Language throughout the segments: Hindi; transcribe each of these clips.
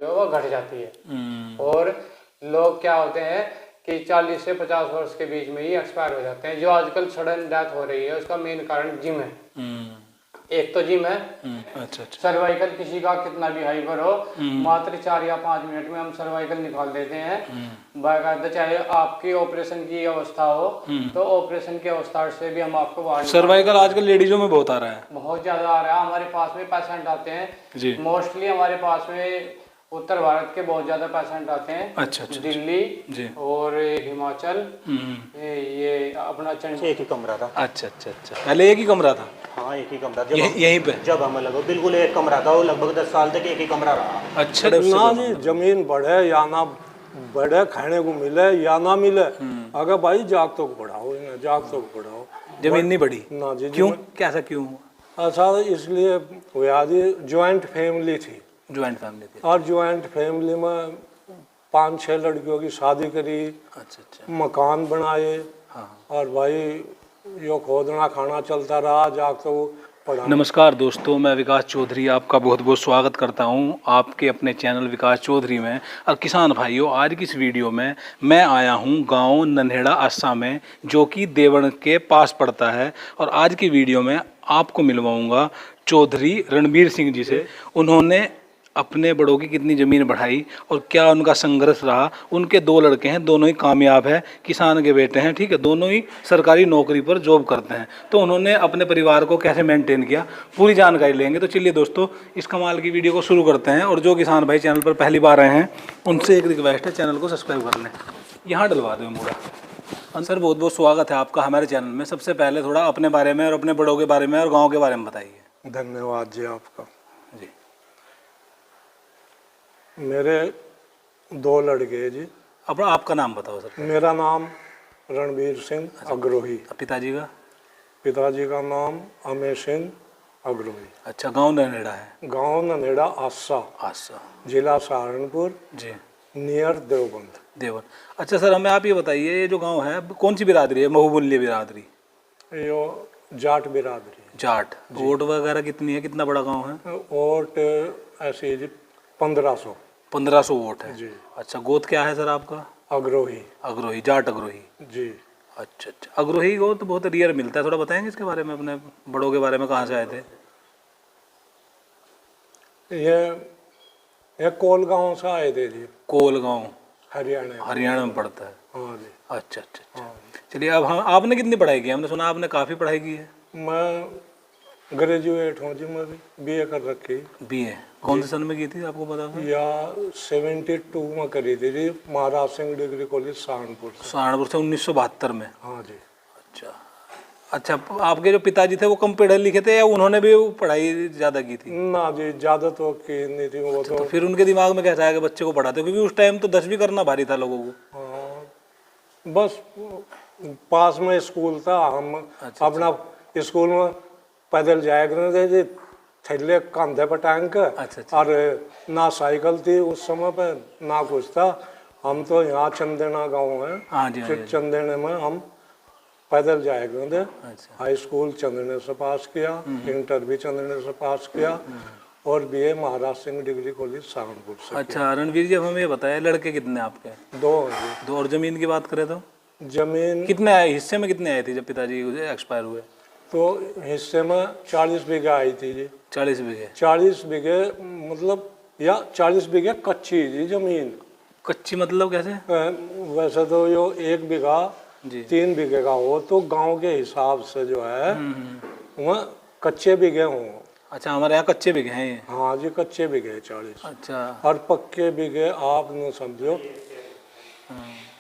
वो घट जाती है। और लोग क्या होते हैं कि 40 से 50 वर्ष के बीच में ही एक्सपायर हो जाते हैं। जो आजकल सडन डेथ हो रही है उसका मेन कारण जिम है। एक तो जिम है। अच्छा। सर्वाइकल किसी का कितना भी हाइपर हो, मात्र 4 या 5 मिनट में हम सर्वाइकल निकाल देते हैं। बाकायदा चाहे आपकी ऑपरेशन की अवस्था हो तो ऑपरेशन की अवस्था से भी हम आपको बाहर सर्वाइकल आजकल लेडीजों में बहुत आ रहा है, बहुत ज्यादा आ रहा है। हमारे पास में पेशेंट आते हैं मोस्टली हमारे पास में उत्तर भारत के बहुत ज्यादा पेशेंट आते हैं। अच्छा। दिल्ली और हिमाचल, ये अपना चंडीगढ़। एक ही कमरा था। अच्छा। पहले एक ही कमरा था। हाँ एक ही कमरा यहीं पे जब हम लगभग बिल्कुल एक कमरा था, वो लगभग 10 साल तक एक ही कमरा रहा। अच्छा ना जी, जमीन बढ़े या ना बढ़े, खाने को मिले या ना मिले, अगर भाई जाग तो बढ़ाओ, जाग तो बढ़ाओ। जमीन नहीं बढ़ी ना जी। क्यों? कैसा क्यों हुआ? ऐसा इसलिए हुआ जी, ज्वाइंट फैमिली थी। ज्वाइंट फैमिली थी। और ज्वाइंट फैमिली में 5-6 लड़कियों की शादी करी। अच्छा। मकान बनाए। और भाई यो खोदना खाना चलता रहा, जाग तो पढ़ा। नमस्कार दोस्तों, मैं विकास चौधरी आपका बहुत बहुत स्वागत करता हूं आपके अपने चैनल विकास चौधरी में। और किसान भाइयों, आज की इस वीडियो में मैं आया हूं गांव नन्हेड़ा असम में, जो कि देवण के पास पड़ता है। और आज की वीडियो में आपको मिलवाऊंगा चौधरी रणबीर सिंह जी से। उन्होंने अपने बड़ों की कितनी ज़मीन बढ़ाई और क्या उनका संघर्ष रहा। उनके 2 लड़के हैं, दोनों ही कामयाब है, किसान के बेटे हैं, ठीक है, दोनों ही सरकारी नौकरी पर जॉब करते हैं। तो उन्होंने अपने परिवार को कैसे मेंटेन किया, पूरी जानकारी लेंगे। तो चलिए दोस्तों, इस कमाल की वीडियो को शुरू करते हैं। और जो किसान भाई चैनल पर पहली बार आए हैं उनसे एक रिक्वेस्ट है, चैनल को सब्सक्राइब कर लें। यहाँ डलवा दें पूरा। सर बहुत बहुत स्वागत है आपका हमारे चैनल में। सबसे पहले थोड़ा अपने बारे में और अपने बड़ों के बारे में और गाँव के बारे में बताइए। धन्यवाद जी आपका। जी, मेरे 2 लड़के जी। अब आपका नाम बताओ सर। मेरा नाम रणबीर सिंह अग्रोही। पिताजी का? पिताजी का नाम अमेर सिंह अग्रोही। अच्छा, गांव नन्हेड़ा है? गांव नन्हेड़ा आसा, जिला सहारनपुर जी, नियर देवबंद। अच्छा सर, हमें आप ये बताइए, ये जो गांव है कौन सी बिरादरी है? महबूबुल्ली बिरादरी? यो जाट बिरादरी। जाट। वोट वगैरह कितनी है? कितना बड़ा गांव है? वोट ऐसे जी 1500। 1500 वोट है जी। अच्छा, गोत्र क्या है सर आपका? अग्रोही। जाट अग्रोही जी। अच्छा। अग्रोही गोत्र तो बहुत रियर मिलता है, थोड़ा बताएंगे इसके बारे में, अपने बड़ों के बारे में, कहाँ से आए थे? ये कोलगांव से आए थे जी। कोलगांव हरियाणा में पड़ता है? हाँ जी। अच्छा। चलिए, अब हम आपने कितनी पढ़ाई की? हमने सुना आपने काफ़ी पढ़ाई की है। मैं ग्रेजुएट हूँ जी, मैं भी BA कर रखी। BA कौन से सन में की थी, आपको पता था? या 72 में करी थी जी, महाराज सिंह डिग्री कॉलेज सहारनपुर से। 1972 में? हाँ जी। अच्छा, आपके जो पिताजी थे वो कम पढ़े लिखे थे या उन्होंने भी पढ़ाई ज़्यादा की थी? ना जी, ज़्यादा तो की नहीं थी वो। तो फिर उनके दिमाग में कैसा है कि बच्चे को पढ़ाते? क्योंकि उस टाइम तो 10वीं करना भारी था लोगों को। हाँ, बस पास में स्कूल था, हम अपना स्कूल में पैदल जाया करते थे, थैले कंधे पर टांग कर। और ना साइकिल थी उस समय पे, ना कुछ था। हम तो यहाँ चंदेना गांव है, चंदेने में हम पैदल जाया करते। हाई स्कूल चंदेने से पास किया, इंटर भी चंदेने से पास किया, और BA महाराज सिंह डिग्री कॉलेज सहारनपुर से। अच्छा रणवीर जी, अब हमें ये बताया, लड़के कितने आपके? 2 हैं। 2। और जमीन की बात करें तो जमीन कितने आए, हिस्से में कितने आए थे जब पिताजी एक्सपायर हुए? तो हिस्से में 40 बीघे आई थी जी। 40 बीघे? 40 बीघे मतलब, या 40 बीघे कच्ची जी जमीन। कच्ची मतलब कैसे? वैसे तो यो 1 बीघा 3 बीघे का हो तो गांव के हिसाब से जो है वह कच्चे बीघे हों। अच्छा, हमारे यहाँ कच्चे बीघे हैं ये? हाँ जी, कच्चे बीघे 40। अच्छा। और पक्के बीघे आप न समझो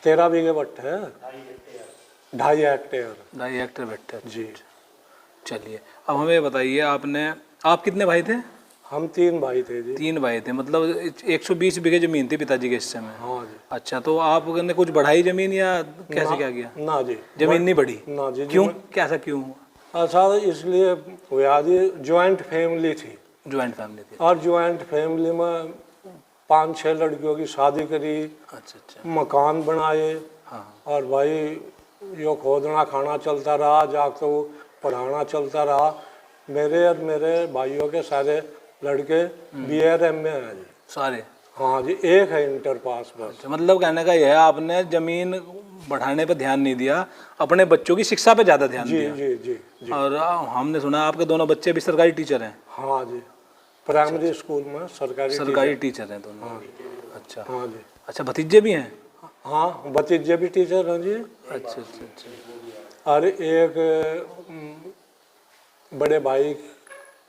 13 बीघे बट्टे है, 2.5 हेक्टेयर। 2.5 हेक्टेयर बट्टे जी। चलिए, अब हमें ये बताइए, आप कितने भाई थे? हम 3 भाई थे जी। 3 भाई थे, मतलब 120 बीघे जमीन थी पिताजी के हिस्से में? हाँ जी। अच्छा, तो आपने कुछ बढ़ाई जमीन या कैसे क्या किया? ना जी, जमीन नहीं बढ़ी? ना जी। क्यों? कैसा क्यों हुआ? ऐसा इसलिए हुआ जी, ज्वाइंट फैमिली थी। ज्वाइंट फैमिली थी? और ज्वाइंट फैमिली में 5-6 लड़कियों की शादी करी। अच्छा। मकान बनाए। और भाई यो खोदना खाना चलता रहा, जाग तो पढ़ाना चलता रहा। मेरे और मेरे भाइयों के सारे लड़के BA और MA हैं जी। सारे? हाँ जी, एक है इंटर पास बस। अच्छा, मतलब कहने का यह है आपने जमीन बढ़ाने पे ध्यान नहीं दिया, अपने बच्चों की शिक्षा पे ज़्यादा ध्यान जी दिया। जी जी जी। और हमने सुना आपके दोनों बच्चे भी सरकारी टीचर हैं। हाँ जी, प्राइमरी स्कूल में सरकारी टीचर हैं दोनों। हाँ अच्छा हाँ जी। अच्छा, भतीजे भी हैं। हाँ, भतीजे भी टीचर हैं जी। अच्छा अच्छा अच्छा। और एक बड़े भाई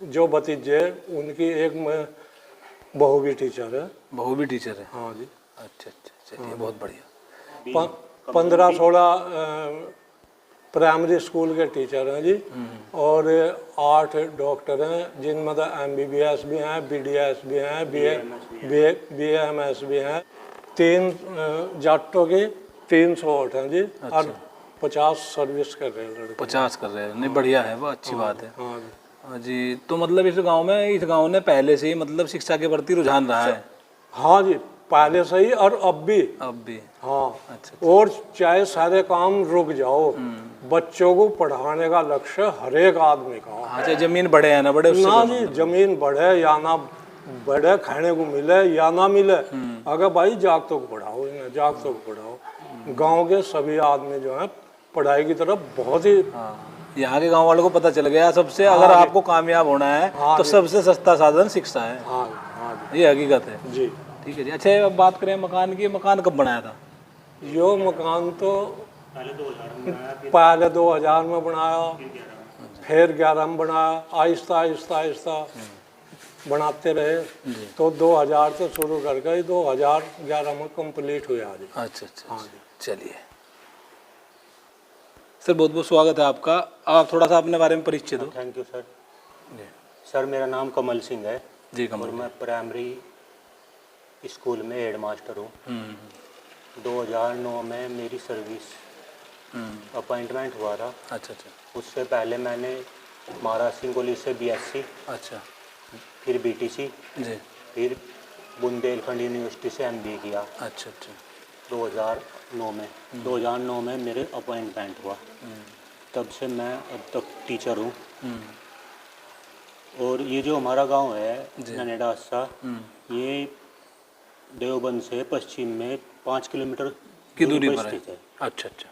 जो भतीजे उनकी एक बहू भी टीचर है। बहू भी टीचर है। हाँ जी। अच्छा अच्छा, चलिए बहुत बढ़िया। 15-16 प्राइमरी स्कूल के टीचर हैं जी, और 8 डॉक्टर हैं, जिनमें तो MBBS भी हैं, BDS भी हैं, BAMS भी हैं। 3 जाटों की 308 हैं जी। और 50 सर्विस कर रहे हैं लड़के। 50 कर रहे हैं, नहीं बढ़िया है, वो अच्छी बात है। हाँ जी। हाँ जी, तो मतलब इस गांव ने पहले से ही मतलब शिक्षा के प्रति रुझान रहा है। हाँ जी, पहले से ही और अब भी। अब भी। हाँ। अच्छा। और चाहे सारे काम रुक जाओ, बच्चों को पढ़ाने का लक्ष्य हर एक आदमी का हो। हाँ, चाहे जमीन बढ़े है ना बढ़े, उससे ना जी, जमीन बढ़े या ना बढ़े, खाने को मिले या ना मिले, अगर भाई जागतों को पढ़ाओ, इन्हें जागतों को पढ़ाओ। गांव के सभी आदमी जो हैं पढ़ाई की तरफ बहुत ही। यहाँ के गांव वालों को पता चल गया सबसे, अगर आपको कामयाब होना है तो सबसे सस्ता साधन शिक्षा है। हाँ हाँ ये हकीकत है जी। ठीक है जी। अच्छा, अब बात करें मकान की, मकान कब बनाया था? यो मकान तो पहले 2000 में बनाया, फिर 11 में बनाया, आहिस्ता आहिस्ता आहिस्ता बनाते रहे। तो 2000 से शुरू करके 2011 में कंप्लीट हुआ जी। अच्छा अच्छा, चलिए सर, बहुत बहुत स्वागत है आपका। आप थोड़ा सा अपने बारे में परिचय दो। Thank you sir. सर, मेरा नाम कमल सिंह है जी। और मैं प्राइमरी स्कूल में हेड मास्टर हूँ। 2009 में मेरी सर्विस अपॉइंटमेंट हुआ था। अच्छा अच्छा। उससे पहले मैंने महाराज सिंह कॉलेज से BSc, अच्छा फिर BTC, जी। फिर बुंदेलखंड यूनिवर्सिटी से MBA किया। अच्छा अच्छा। 2009 में मेरे अपॉइंटमेंट हुआ। तब से मैं अब तक टीचर हूँ। और ये जो हमारा गांव है ननेड़ा अस्सा, ये देवबंद से पश्चिम में 5 किलोमीटर की दूरी पर स्थित है। अच्छा अच्छा।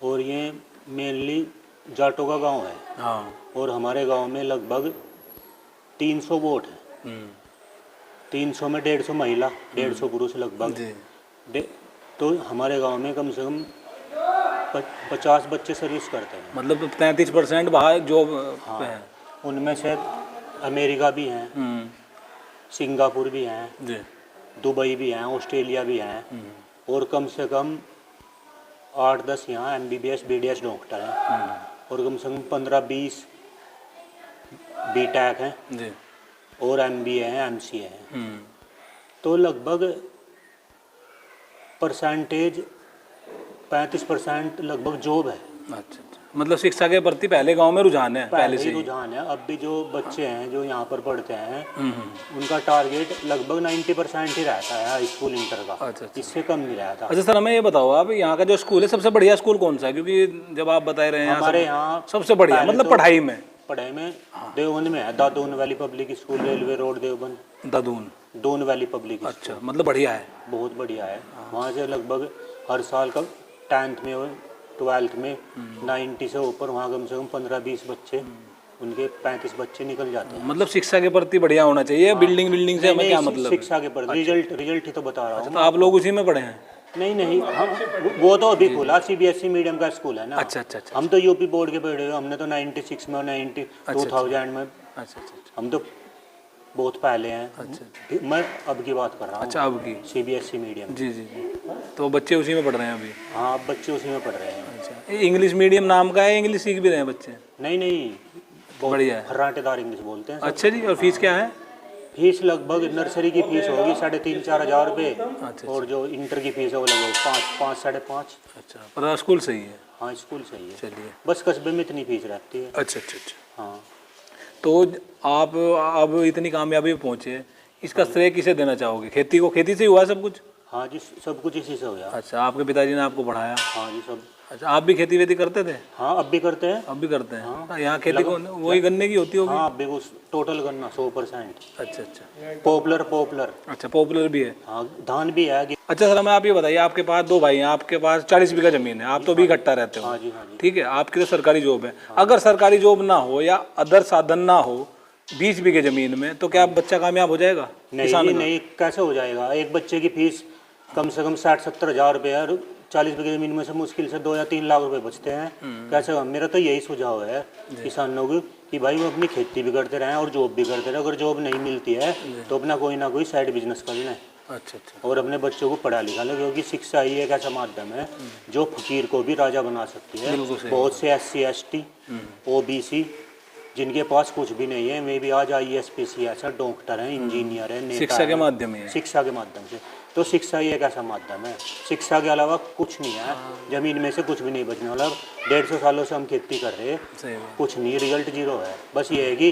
और ये मेनली जाटों का गांव है। हाँ। और हमारे गांव में लगभग 300 वोट हैं। 300 में 150 महिला, 150 पुरुष लगभग। तो हमारे गांव में कम से कम 50 बच्चे सर्विस करते हैं। मतलब 33% बाहर जॉब है। उनमें से अमेरिका भी हैं, सिंगापुर भी हैं जी, दुबई भी हैं, ऑस्ट्रेलिया भी हैं, और कम से कम 8-10 यहाँ MBBS BDS डॉक्टर हैं, और कम से कम 15-20 BTech हैं जी, और MBA हैं, MCA हैं। तो लगभग परसेंटेज 35% लगभग जॉब है। अच्छा अच्छा। मतलब शिक्षा के प्रति पहले गांव में रुझान है, पहले से रुझान है। अब भी जो बच्चे हैं जो यहाँ पर पढ़ते हैं, उनका टारगेट लगभग 90% ही रहता है हाई स्कूल इंटर का। अच्छा अच्छा। इससे कम नहीं रहता। अच्छा सर, हमें ये बताओ आप, यहाँ का जो स्कूल है सबसे बढ़िया स्कूल कौन सा है? क्योंकि जब आप बता रहे हैं हमारे यहाँ सबसे बढ़िया मतलब पढ़ाई में देवबंद में है दादून valley public school, railway road Deoband. Doon valley public school. अच्छा, मतलब बढ़िया है, बहुत बढ़िया है। वहाँ से लगभग हर साल का 10th में और 12th में 90 से ऊपर वहाँ कम से कम 15-20 बच्चे, उनके 35 बच्चे निकल जाते हैं। मतलब शिक्षा के प्रति बढ़िया होना चाहिए। बिल्डिंग से हमें क्या मतलब? शिक्षा के प्रति रिजल्ट ही तो बता रहा हूँ। तो आप लोग उसी में पढ़े हैं? नहीं, हम वो तो अभी खुला CBSE मीडियम का स्कूल है ना। अच्छा अच्छा अच्छा। हम तो UP बोर्ड के पढ़े हुए। हमने तो 96 में और 2000 में। अच्छा अच्छा। हम तो बहुत पहले हैं। अच्छा। मैं अब की बात कर रहा हूँ। अच्छा, अब की CBSE मीडियम। जी जी जी। तो बच्चे उसी में पढ़ रहे हैं अभी? हाँ, अब बच्चे उसी में पढ़ रहे हैं। अच्छा, इंग्लिश मीडियम नाम का है? इंग्लिश सीख भी रहे हैं बच्चे? नहीं, बढ़िया है, फर्राटेदार इंग्लिश बोलते हैं। अच्छा जी। और फीस क्या है? फीस लगभग नर्सरी की फीस होगी 3,500-4 हज़ार रुपये। अच्छा। और जो इंटर की फीस है वो लगभग 5, 5.5। अच्छा, पर स्कूल सही है? हाँ, स्कूल सही है। चलिए, बस कस्बे में इतनी फीस रहती है। अच्छा अच्छा अच्छा। हाँ। तो आप अब इतनी कामयाबी पे पहुँचे, इसका श्रेय किसे देना चाहोगे? खेती को? खेती से ही हुआ सब कुछ? हाँ जी, सब कुछ इसी से हो गया। अच्छा, आपके पिताजी ने आपको पढ़ाया? हाँ जी, सब अच्छा, आप भी खेती वेती करते थे? हाँ अब भी करते हैं। अब भी करते हैं? यहाँ खेती को वही गन्ने की होती होगी? हाँ अब भी उस टोटल गन्ना 100%। अच्छा अच्छा। पॉपुलर। अच्छा, पॉपुलर भी है। हाँ धान भी है। अच्छा सर, हमें आप ये बताइए, आपके पास 2 भाई हैं, आपके पास 40 बीघा जमीन है, आप तो भी इकट्ठा रहते हो। हाँ जी हाँ जी। ठीक है, आपकी तो सरकारी जॉब है। अगर सरकारी जॉब ना हो या अदर साधन ना हो 20 बीघे जमीन में, तो क्या बच्चा कामयाब हो जाएगा? नहीं किसान जी का? नहीं, कैसे हो जाएगा? एक बच्चे की फीस कम से कम 60-70 हज़ार रुपये है, और 40 बीघे जमीन में से मुश्किल से 2 या 3 लाख रुपए बचते हैं। कैसे? मेरा तो यही सुझाव है किसानों को कि भाई वो अपनी खेती भी करते रहें और जॉब भी करते रहें। अगर जॉब नहीं मिलती है तो अपना कोई ना कोई साइड बिजनेस कर लें अच्छा अच्छा। और अपने बच्चों को पढ़ा लिखा लें, क्योंकि शिक्षा ही एक ऐसा माध्यम है जो फकीर को भी राजा बना सकती है। बिल्कुल सही। बहुत से SC ST OBC जिनके पास कुछ भी नहीं है, मे भी आज IAS PCS है, डॉक्टर हैं, इंजीनियर है, नेता शिक्षा के हैं। माध्यम ही है। शिक्षा के माध्यम से। तो शिक्षा ही एक ऐसा माध्यम है, शिक्षा के अलावा कुछ नहीं है। जमीन में से कुछ भी नहीं बचने वाला। 150 सालों से हम खेती कर रहे हैं, सही बात। कुछ नहीं, रिजल्ट 0 है। बस ये है कि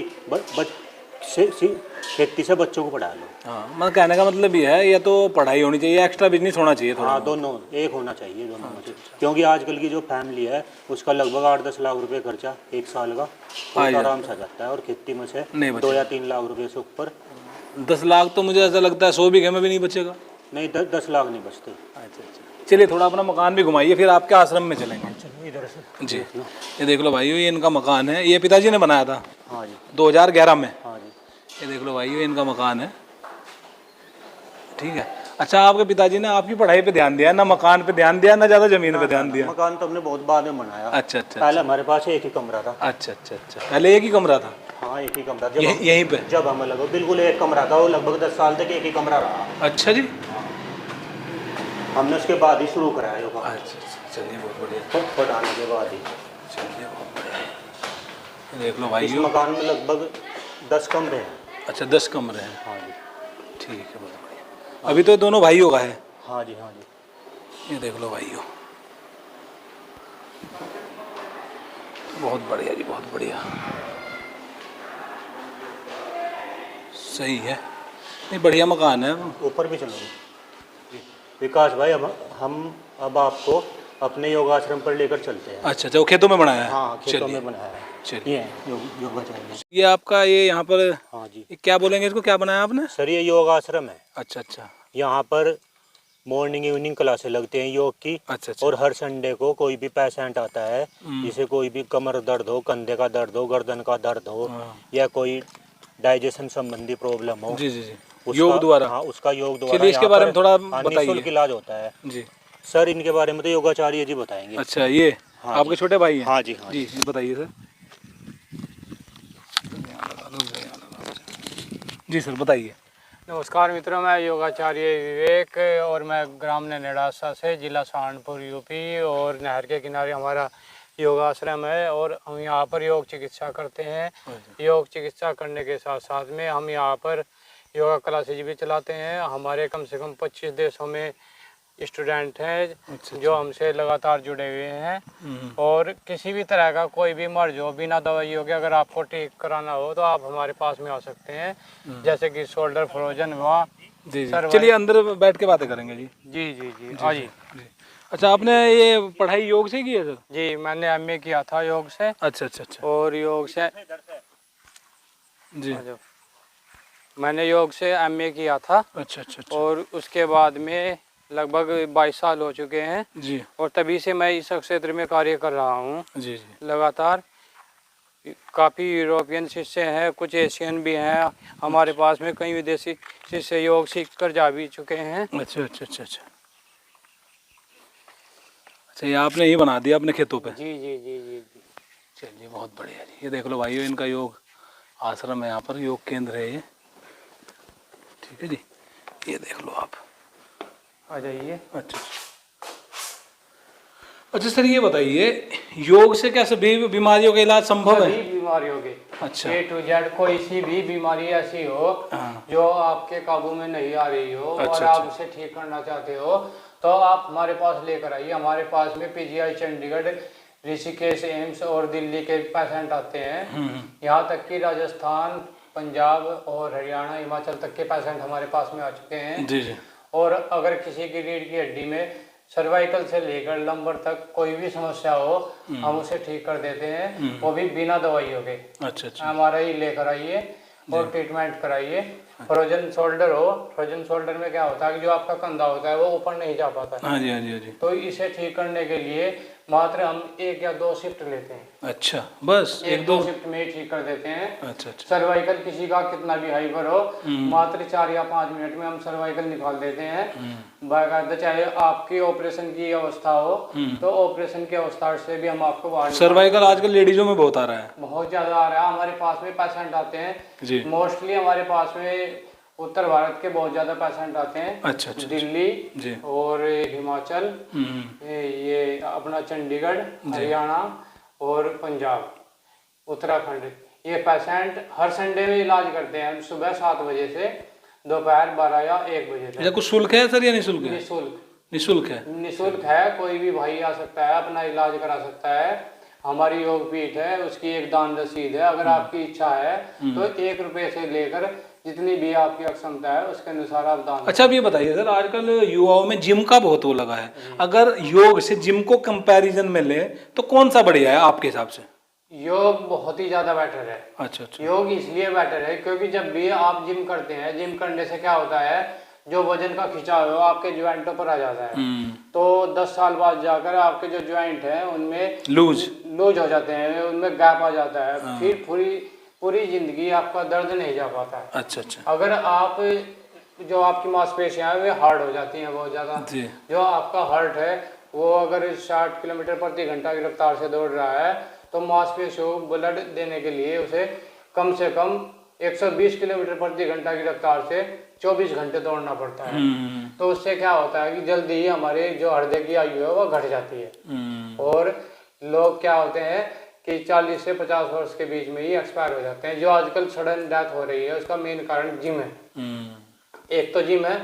खेती से बच्चों को पढ़ा लो। हाँ, मतलब कहने का मतलब ये है, या तो पढ़ाई होनी चाहिए, एक्स्ट्रा बिजनेस होना चाहिए थोड़ा। हाँ दोनों एक होना चाहिए, दोनों में से। क्योंकि आजकल की जो फैमिली है उसका लगभग 8-10 लाख रुपए खर्चा एक साल का तो आराम से आ जाता है, और खेती में से नहीं 2 या 3 लाख रुपए से ऊपर 10 लाख तो मुझे ऐसा लगता है 100 बीघे में भी नहीं बचेगा। नहीं, 10 लाख नहीं बचते। अच्छा अच्छा। चलिए थोड़ा अपना मकान भी घुमाइए, फिर आपके आश्रम में चलेंगे। चलो इधर से। जी, ये देख लो भाइयों, ये इनका मकान है, ये पिताजी ने बनाया था हाँ जी 2011 में। हाँ जी। ये देख लो भाइयों, इनका मकान है। ठीक है। अच्छा, आपके पिताजी ने आपकी पढ़ाई पे ध्यान दिया, ना मकान पे ध्यान दिया, ना ज़्यादा जमीन पे ध्यान दिया? मकान तो हमने बहुत बाद में बनाया। अच्छा अच्छा। पहले हमारे पास एक ही कमरा था। अच्छा अच्छा अच्छा, पहले एक ही कमरा था? हाँ एक ही कमरा। यहीं पे? जब हम लगभग बिल्कुल एक कमरा था, वो लगभग 10 साल तक एक ही कमरा रहा। अच्छा जी। हमने उसके बाद ही शुरू कराया योगा। अच्छा अच्छा, चलिए बहुत बढ़िया। पढ़ाने के बाद ही। चलिए बहुत बढ़िया। देख लो इस भाइयों, मकान में लगभग 10 कमरे हैं। अच्छा 10 कमरे हैं। हाँ जी ठीक है, बहुत बढ़िया। अभी तो दोनों भाइयों का है। हाँ जी हाँ जी। ये देख लो भाइयों, बहुत बढ़िया जी, बहुत बढ़िया, सही है। नहीं, बढ़िया मकान है। ऊपर भी चलोगे विकास भाई? हम अब आपको अपने योगाश्रम पर लेकर चलते हैं। अच्छा अच्छा, वो खेतों में बनाया है? हाँ खेतों चलिए। में बनाया है। चलिए। ये योगाचार्य। ये आपका ये यहाँ पर हाँ जी ये क्या बोलेंगे इसको, क्या बनाया आपने? सर, ये योगाश्रम है। अच्छा अच्छा यहाँ पर मॉर्निंग इवनिंग क्लासें लगती हैं योग की। अच्छा अच्छा। और हर संडे को कोई भी पेशेंट आता है, जिसे कोई भी कमर दर्द हो, कंधे का दर्द हो, गर्दन का दर्द हो, या कोई डाइजेशन संबंधी प्रॉब्लम हो, जी जी जी, उसका, योग द्वारा। हाँ उसका योग द्वारा चलिए, इसके यहाँ बारे में पर थोड़ा निःशुल्क बताइए। इलाज होता है। जी। सर इनके बारे में तो योगाचार्य जी बताएंगे। अच्छा, ये हाँ आपके जी। छोटे भाई हैं? हाँ जी हाँ जी, बताइए सर। जी सर, बताइए। नमस्कार मित्रों, मैं योगाचार्य विवेक और मैं ग्राम ननेड़ा से, जिला सहारनपुर यूपी, और नहर के किनारे हमारा योगाश्रम है और हम यहाँ पर योग चिकित्सा करते हैं। योग चिकित्सा करने के साथ साथ में हम यहाँ पर योगा क्लासेज भी चलाते हैं। हमारे कम से कम 25 देशों में स्टूडेंट हैं जो हमसे लगातार जुड़े हुए हैं। और किसी भी तरह का कोई भी मर्ज हो, बिना दवाइयों के अगर आपको ठीक कराना हो तो आप हमारे पास में आ सकते हैं। जैसे कि शोल्डर फ्रोजन हुआ। जी जी, चलिए अंदर बैठ के बातें करेंगे जी। जी जी जी, हाँ जी। अच्छा, आपने ये पढ़ाई योग से की है सर? जी, मैंने MA किया था योग से। अच्छा अच्छा अच्छा। और योग से जी। मैंने योग से MA किया था। अच्छा अच्छा अच्छा। और उसके बाद में लगभग 22 साल हो चुके हैं। जी और तभी से मैं इस क्षेत्र में कार्य कर रहा हूँ जी जी। लगातार। काफ़ी यूरोपियन शिष्य हैं, कुछ एशियन भी हैं हमारे पास में, कई विदेशी शिष्य योग सीख कर जा भी चुके हैं। अच्छा अच्छा अच्छा अच्छा। अच्छा, ये आपने ही बना दिया अपने खेतों पे? जी जी जी जी जी। चलिए बहुत बढ़िया जी। ये देख लो भाइयों, इनका योग आश्रम है, यहाँ पर योग केंद्र है ये। ठीक है जी, ये देख लो आप, आ जाइए। अच्छा अच्छा सर, ये बताइए, योग से क्या सभी बीमारियों का इलाज संभव है? सभी बीमारियों के अच्छा। A to Z कोई सी भी बीमारी ऐसी हो जो आपके काबू में नहीं आ रही हो और आप उसे ठीक करना चाहते हो तो आप हमारे पास लेकर आइए। हमारे पास में PGI चंडीगढ़, ऋषिकेश, एम्स और दिल्ली के पेशेंट आते हैं। यहाँ तक कि राजस्थान, पंजाब और हरियाणा, हिमाचल तक के पेशेंट हमारे पास में आ चुके हैं। जी जी। और अगर किसी की रीढ़ की हड्डी में सर्वाइकल से लेकर लंबर तक कोई भी समस्या हो हम उसे ठीक कर देते हैं, वो भी बिना दवाइयों के। अच्छा अच्छा। हमारा ही लेकर आइए और ट्रीटमेंट कराइए। फ्रोजन शोल्डर हो, फ्रोजन शोल्डर में क्या होता है कि जो आपका कंधा होता है वो ऊपर नहीं जा पाता है। हाँ जी हाँ जी हाँ जी। तो इसे ठीक करने के लिए मात्र हम 1 या 2 शिफ्ट लेते हैं। अच्छा, बस 1-2 शिफ्ट में ही ठीक कर देते हैं। अच्छा अच्छा। सर्वाइकल किसी का कितना भी हाइपर हो, मात्र 4 या 5 मिनट में हम सर्वाइकल निकाल देते हैं। बाकायदा चाहे आपकी ऑपरेशन की अवस्था हो तो ऑपरेशन की अवस्था से भी हम आपको बाहर सर्वाइकल आजकल लेडीजों में बहुत आ रहा है, बहुत ज्यादा आ रहा है। हमारे पास में पेशेंट आते हैं जी। मोस्टली हमारे पास में उत्तर भारत के बहुत ज्यादा पेशेंट आते हैं। अच्छा अच्छा। दिल्ली जी। और हिमाचल, ये अपना चंडीगढ़, हरियाणा और पंजाब, उत्तराखंड, ये पेशेंट हर संडे में इलाज करते हैं। सुबह 7 बजे से दोपहर 12 या 1 बजे अच्छा, तक। कुछ शुल्क है सर या निःशुल्क है? निःशुल्क, निःशुल्क है। निःशुल्क है। कोई भी भाई आ सकता है, अपना इलाज करा सकता है। हमारी योग पीठ है, उसकी एक दान रसीद है। अगर आपकी इच्छा है तो 1 रुपए से लेकर जितनी भी आपकी क्षमता है उसके अनुसार आप दान। अच्छा, अब ये बताइए सर, आजकल युवाओं में जिम का बहुत वो लगा है, अगर योग से जिम को कंपैरिजन में ले तो कौन सा बढ़िया है आपके हिसाब से? योग बहुत ही ज्यादा बेटर है। अच्छा अच्छा। योग इसलिए बेटर है क्योंकि जब भी आप जिम करते हैं, जिम करने से क्या होता है, जो वजन का खिंचाव है वो आपके ज्वाइंटों पर आ जाता है। तो 10 साल बाद जाकर आपके जो ज्वाइंट हैं उनमें लूज हो जाते हैं, उनमें गैप आ जाता है। फिर पूरी जिंदगी आपका दर्द नहीं जा पाता है। अच्छा अच्छा। अगर आप जो आपकी मांसपेशियां हैं वे हार्ड हो जाती हैं बहुत ज़्यादा। जो आपका हार्ट है वो अगर 60 किलोमीटर प्रति घंटा की रफ्तार से दौड़ रहा है तो मांसपेशियों को ब्लड देने के लिए उसे कम से कम 120 किलोमीटर प्रति घंटा की रफ्तार से 24 घंटे दौड़ना पड़ता है। तो उससे क्या होता है कि जल्दी ही हमारे जो हृदय की आयु है वो घट जाती है। और लोग क्या होते हैं कि 40 से 50 वर्ष के बीच में ही एक्सपायर हो जाते हैं। जो आजकल सडन डेथ हो रही है उसका मेन कारण जिम है। एक तो जिम है,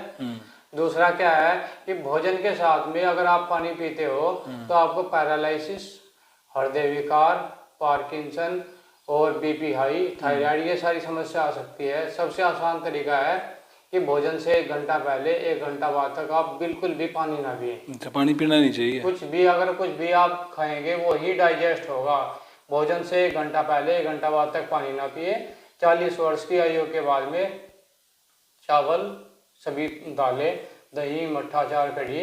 दूसरा क्या है कि भोजन के साथ में अगर आप पानी पीते हो तो आपको पैरालिसिस, हृदय विकार, पार्किंसन और बीपी हाई, थायराइड, ये सारी समस्या आ सकती है। सबसे आसान तरीका है कि भोजन से 1 घंटा पहले 1 घंटा बाद तक आप बिल्कुल भी पानी ना पिए। पानी पीना नहीं चाहिए। अगर कुछ भी आप खाएंगे वो ही डाइजेस्ट होगा। भोजन से 1 घंटा पहले 1 घंटा बाद तक पानी ना पिए। 40 वर्ष की आयु के बाद में चावल, सभी दालें, दही, मट्ठा, अचार, कढ़ी,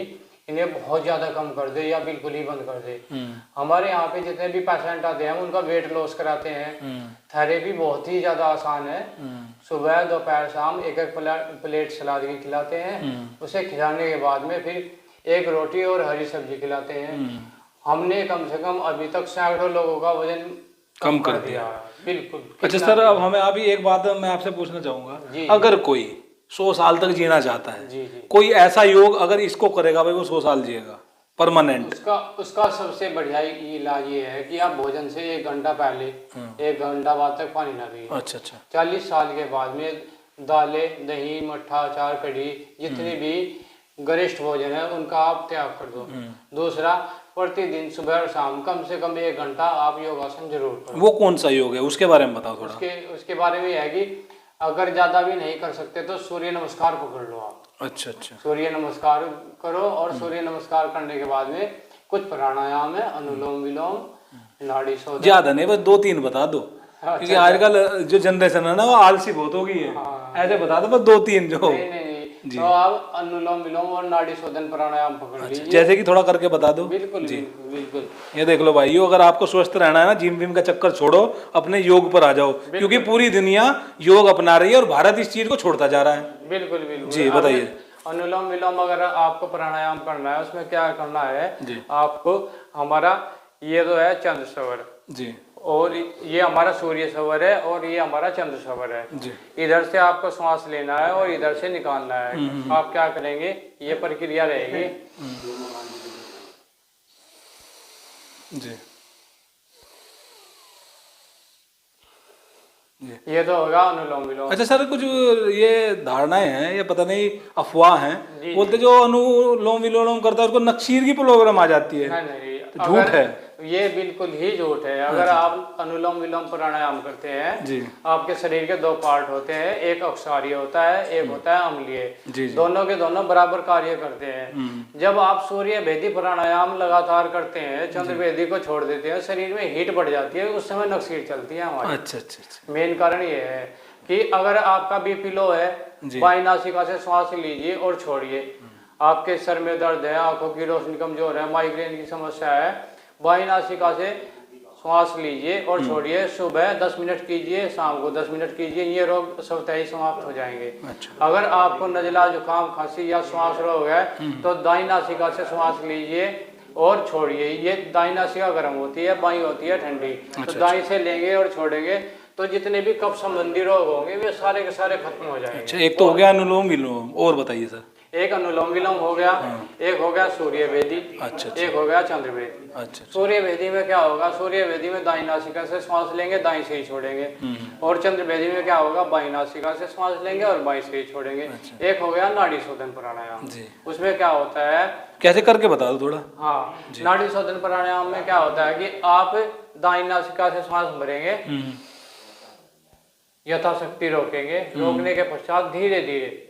इन्हें बहुत ज़्यादा कम कर दे या बिल्कुल ही बंद कर दे। हमारे यहाँ पे जितने भी पेशेंट आते हैं उनका वेट लॉस कराते हैं। थेरेपी बहुत ही ज़्यादा आसान है। सुबह दोपहर शाम 1-1 प्लेट सलाद की खिलाते हैं। उसे खिलाने के बाद में फिर 1 रोटी और हरी सब्जी खिलाते हैं। हमने कम से कम अभी तक सैकड़ों लोगों का वजन कम कर दिया। बिल्कुल। अच्छा सर, अब हमें अभी एक बात मैं आपसे पूछना चाहूँगा, अगर कोई 100 साल तक जीना चाहता है, कोई ऐसा योग अगर इसको करेगा भाई वो 100 साल जिएगा परमानेंट, उसका सबसे बढ़िया इलाज ये है कि आप भोजन से 1 घंटा पहले 1 घंटा बाद तक पानी ना पिए। अच्छा अच्छा। 40 साल के बाद में दालें, दही, मट्ठा, अचार, कढ़ी, जितने भी गरिष्ठ भोजन है उनका आप त्याग कर दो। दूसरा, प्रतिदिन सुबह और शाम कम से कम 1 घंटा आप योगासन जरूर करो। वो कौन सा योग है उसके बारे में बताओ थोड़ा। उसके बारे में है कि अगर ज्यादा भी नहीं कर सकते तो सूर्य नमस्कार पकड़ लो आप। अच्छा अच्छा। सूर्य नमस्कार करो और सूर्य नमस्कार करने के बाद में कुछ प्राणायाम है, अनुलोम विलोम, नाड़ी शोधन। ज्यादा नहीं, बस 2-3 बता दो। क्योंकि आजकल जो जनरेशन है ना वो आलसी बहुत हो गई है। ऐसे बता दो बस 2-3 जो। नहीं तो आप अनुलोम विलोम और नाड़ी शोधन प्राणायाम पकड़ लीजिए। जैसे कि थोड़ा करके बता दो। बिल्कुल बिल्कुल। ये देख लो भाइयों, अगर आपको स्वस्थ रहना है ना, जिम विम का चक्कर छोड़ो, अपने योग पर आ जाओ, क्योंकि पूरी दुनिया योग अपना रही है और भारत इस चीज को छोड़ता जा रहा है। बिल्कुल। जी बताइए। अनुलोम विलोम अगर आपको प्राणायाम करना है उसमें क्या करना है, आपको हमारा ये तो है चंद्र सवर जी, और ये हमारा सूर्य सवर है और ये हमारा चंद्र सवर है जी। इधर से आपको सांस लेना है और इधर से निकालना है। आप क्या करेंगे, ये प्रक्रिया रहेगी जी। ये तो होगा अनुलोम विलोम। अच्छा सर, कुछ ये धारणाएं हैं, ये पता नहीं अफवाह हैं, बोलते जो अनुलोम विलोम करता है उसको नक्सीर की प्रॉब्लम आ जाती है। नहीं, झूठ है? ये बिल्कुल ही झूठ है। अगर आप अनुलोम विलोम प्राणायाम करते हैं जी आपके शरीर के दो पार्ट होते हैं, एक अक्षारीय होता है, एक होता है अम्लीय। जी दोनों के दोनों बराबर कार्य करते हैं। जब आप सूर्य भेदी प्राणायाम लगातार करते हैं, चंद्र भेदी को छोड़ देते हैं, शरीर में हीट बढ़ जाती है, उस समय नक्सीर चलती है हमारी। अच्छा अच्छा अच्छा। मेन कारण ये है कि अगर आपका बीपी लो है, बाई नासिका से श्वास लीजिए और छोड़िए। आपके सर में दर्द है, आंखों की रोशनी कमजोर है, माइग्रेन की समस्या है, बाई नासिका से श्वास लीजिए और छोड़िए। सुबह 10 मिनट कीजिए, शाम को 10 मिनट कीजिए, ये रोग स्वतः ही समाप्त हो जाएंगे। अच्छा। अगर आपको नजला, जुकाम, खांसी या श्वास रोग है तो दाई नासिका से श्वास लीजिए और छोड़िए। ये दाई नासिका गर्म होती है, बाई होती है ठंडी। तो दाई से लेंगे और छोड़ेंगे तो जितने भी कफ संबंधी रोग होंगे वे सारे के सारे खत्म हो जाएंगे। अच्छा, एक तो हो गया अनुलोम विलोम, और बताइए सर। एक अनुलोम विलोम हो गया, एक हो गया सूर्य भेदी, अच्छा। एक हो गया चंद्र भेदी। अच्छा। सूर्य भेदी में क्या होगा, सूर्य भेदी में दाई नासिका से श्वास लेंगे, दाई से ही छोड़ेंगे। और चंद्र भेदी में क्या होगा, बाई नासिका से श्वास लेंगे और बाई से ही छोड़ेंगे। एक हो गया नाड़ी शोधन प्राणायाम। उसमें क्या होता है, कैसे करके बता दो थोड़ा। हाँ, नाड़ी शोधन प्राणायाम में क्या होता है कि आप दाई नासिका से श्वास भरेंगे, यथाशक्ति रोकेंगे, रोकने के पश्चात धीरे धीरे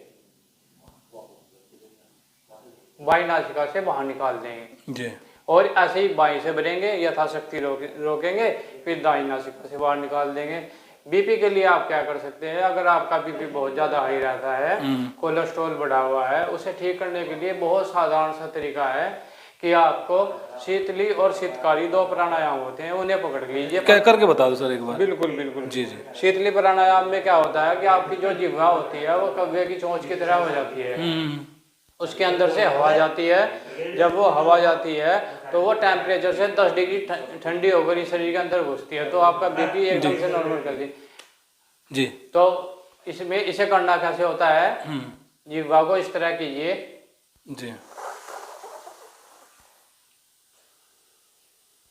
बाई नासिका से बाहर निकाल देंगे जी। और ऐसे ही बाई से भरेंगे, यथाशक्ति रोकेंगे, फिर दाई नासिका से बाहर निकाल देंगे। बीपी के लिए आप क्या कर सकते हैं, अगर आपका बीपी बहुत ज्यादा हाई रहता है, कोलेस्ट्रॉल बढ़ा हुआ है, उसे ठीक करने के लिए बहुत साधारण सा तरीका है कि आपको शीतली और शीतकारी दो प्राणायाम होते हैं, उन्हें पकड़ लीजिए। क्या करके बता दो सर एक बार। बिल्कुल बिल्कुल जी जी। शीतली प्राणायाम में क्या होता है कि आपकी जो जिह्वा होती है वो कव्वे की चोंच की तरह हो जाती है। उसके अंदर से हवा जाती है, जब वो हवा जाती है तो वो टेम्परेचर से 10 डिग्री ठंडी होकर शरीर के अंदर घुसती है, तो आपका बीपी एकदम से नॉर्मल कर दी जी। तो इसमें इसे करना कैसे होता है, जिह्वा को इस तरह कीजिए जी,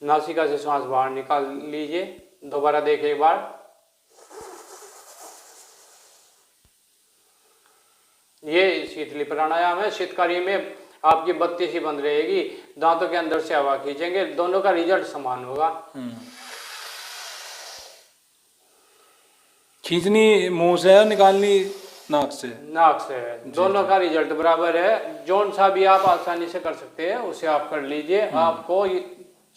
नासिका से सांस बाहर निकाल लीजिए, दोबारा देखिए एक बार। ये शीतली प्राणायाम है। शीतकारी में आपकी बत्ती सी बंद रहेगी, दांतों के अंदर से हवा खींचेंगे, दोनों का रिजल्ट समान होगा। खींचनी मुंह से और निकालनी नाक से? नाक से है, दोनों का रिजल्ट बराबर है। जौन सा भी आप आसानी से कर सकते हैं उसे आप कर लीजिए, आपको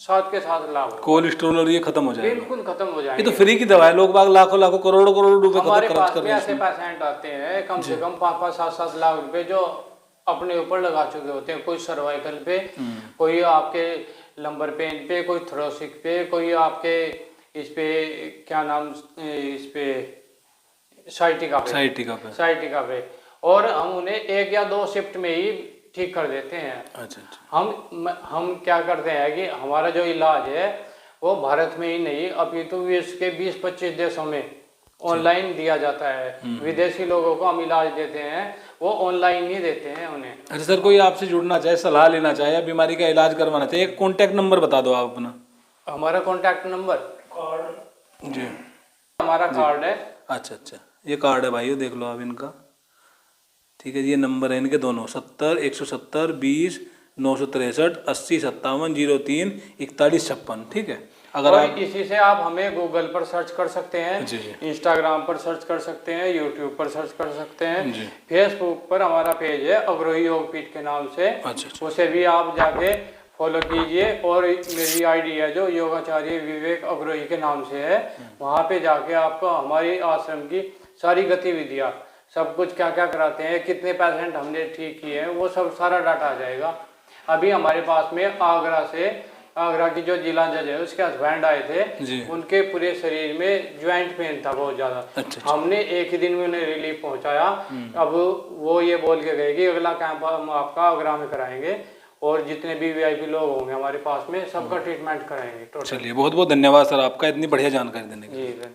साथ के साथ लाभ, कोलेस्ट्रॉल और ये खत्म हो जाएगा, बिल्कुल खत्म हो जाएगा। ये तो फ्री की दवा है, लोग बाग लाखों लाखों करोड़ों करोड़ों रुपए हमारे खर्च पास कर में रहे ऐसे हैं। पेशेंट आते हैं कम से कम 5-5, 7-7 लाख रुपए जो अपने ऊपर लगा चुके होते हैं। कोई सर्वाइकल पे, कोई आपके लंबर पेन पे, कोई थोरेसिक पे, कोई आपके इस पे क्या नाम, इस पे साइटिका पे, और हम उन्हें 1 या 2 शिफ्ट में ही ठीक कर देते हैं। अच्छा। हम क्या करते हैं कि हमारा जो इलाज है वो भारत में ही नहीं अपितु विश्व के 20-25 देशों में ऑनलाइन दिया जाता है। विदेशी लोगों को हम इलाज देते हैं, वो ऑनलाइन ही देते हैं उन्हें। अच्छा सर, कोई आपसे जुड़ना चाहे, सलाह लेना चाहे या बीमारी का इलाज करवाना चाहे, एक कॉन्टैक्ट नंबर बता दो आप अपना। हमारा कॉन्टैक्ट नंबर जी, हमारा कार्ड है। अच्छा, ये कार्ड है भाइयों, देख लो आप इनका, ठीक है। ये नंबर है इनके दोनों, 70 170 20 963 80 57 03 41 56, ठीक है। अगर आप इसी से आप हमें गूगल पर सर्च कर सकते हैं, इंस्टाग्राम पर सर्च कर सकते हैं, यूट्यूब पर सर्च कर सकते हैं, फेसबुक पर हमारा पेज है अग्रोही योगपीठ के नाम से। अच्छा। उसे भी आप जाके फॉलो कीजिए, और मेरी आईडी है जो योगाचार्य विवेक अग्रोही के नाम से है, वहाँ पे जाके आपको हमारी आश्रम की सारी गतिविधियाँ, सब कुछ क्या क्या कराते हैं, कितने पेशेंट हमने ठीक किए हैं, वो सब सारा डाटा आ जाएगा। अभी हमारे पास में आगरा की जो जिला जज है उसके हस्बैंड आए थे, उनके पूरे शरीर में ज्वाइंट पेन था बहुत ज्यादा। अच्छा। हमने एक ही दिन में उन्हें रिलीफ पहुंचाया। अब वो ये बोल के गए कि अगला कैंप हम आपका आगरा में कराएंगे, और जितने भी वीआईपी लोग होंगे हमारे पास में सबका ट्रीटमेंट कराएंगे। चलिए, बहुत बहुत धन्यवाद सर आपका इतनी बढ़िया जानकारी देने के लिए। जी सर।